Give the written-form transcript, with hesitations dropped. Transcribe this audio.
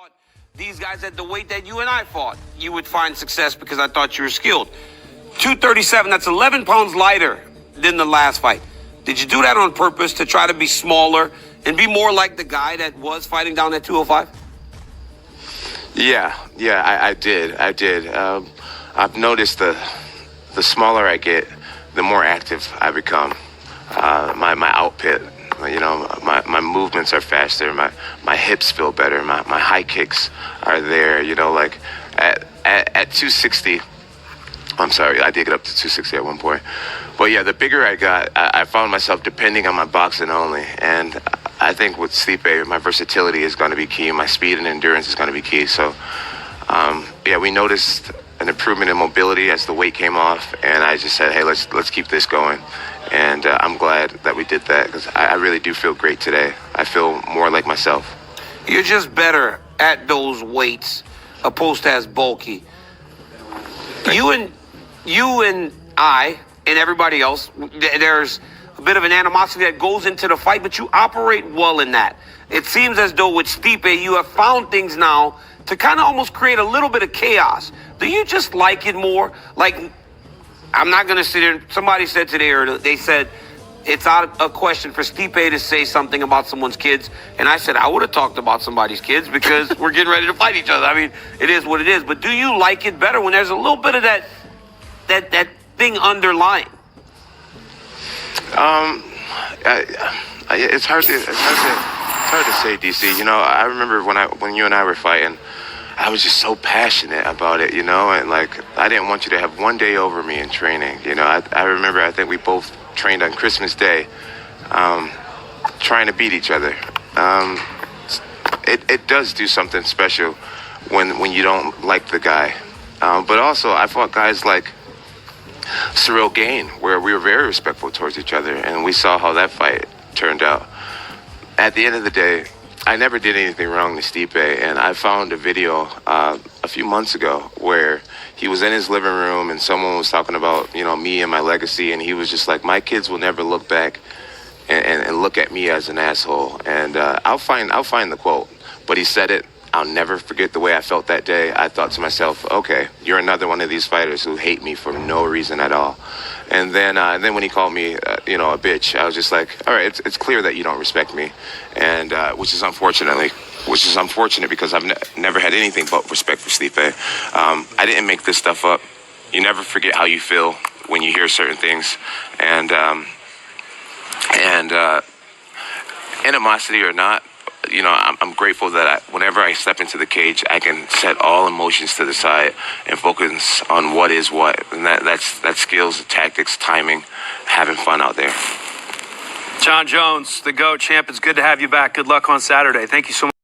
thought these guys at the weight that you and I fought, you would find success because I thought you were skilled. 237, that's 11 pounds lighter than the last fight. Did you do that on purpose to try to be smaller and be more like the guy that was fighting down at 205? Yeah, I did. I've noticed the smaller I get, the more active I become. My output, my movements are faster. My hips feel better. My high kicks are there. Like at 260. I'm sorry, I did get up to 260 at one point. But yeah, the bigger I got, I found myself depending on my boxing only. And I think with Stipe, my versatility is going to be key. My speed and endurance is going to be key. So, we noticed an improvement in mobility as the weight came off. And I just said, hey, let's keep this going. And I'm glad that we did that because I really do feel great today. I feel more like myself. You're just better at those weights opposed to as bulky. You and I and everybody else, there's a bit of an animosity that goes into the fight, but you operate well in that. It seems as though with Stipe, you have found things now to kind of almost create a little bit of chaos. Do you just like it more? Like, I'm not going to sit here. Somebody said today, or they said, it's out of question for Stipe to say something about someone's kids. And I said, I would have talked about somebody's kids because we're getting ready to fight each other. I mean, it is what it is. But do you like it better when there's a little bit of that thing underlying? It's hard to say, DC. I remember when you and I were fighting, I was just so passionate about it, and like I didn't want you to have one day over me in training. I remember I think we both trained on Christmas Day, trying to beat each other. It does do something special when you don't like the guy. But also I fought guys like Cyril Gain, where we were very respectful towards each other, and we saw how that fight turned out. At the end of the day, I never did anything wrong to Stipe, and I found a video a few months ago where he was in his living room and someone was talking about, me and my legacy, and he was just like, my kids will never look back and look at me as an asshole. And I'll find the quote, but he said it. I'll never forget the way I felt that day. I thought to myself, okay, you're another one of these fighters who hate me for no reason at all. And then when he called me, a bitch, I was just like, all right, it's clear that you don't respect me, and which is unfortunate because I've never had anything but respect for Stipe. I didn't make this stuff up. You never forget how you feel when you hear certain things, and animosity or not, I'm grateful that whenever I step into the cage, I can set all emotions to the side and focus on what is what. And that's skills, tactics, timing, having fun out there. Jon Jones, the GOAT champ, it's good to have you back. Good luck on Saturday. Thank you so much.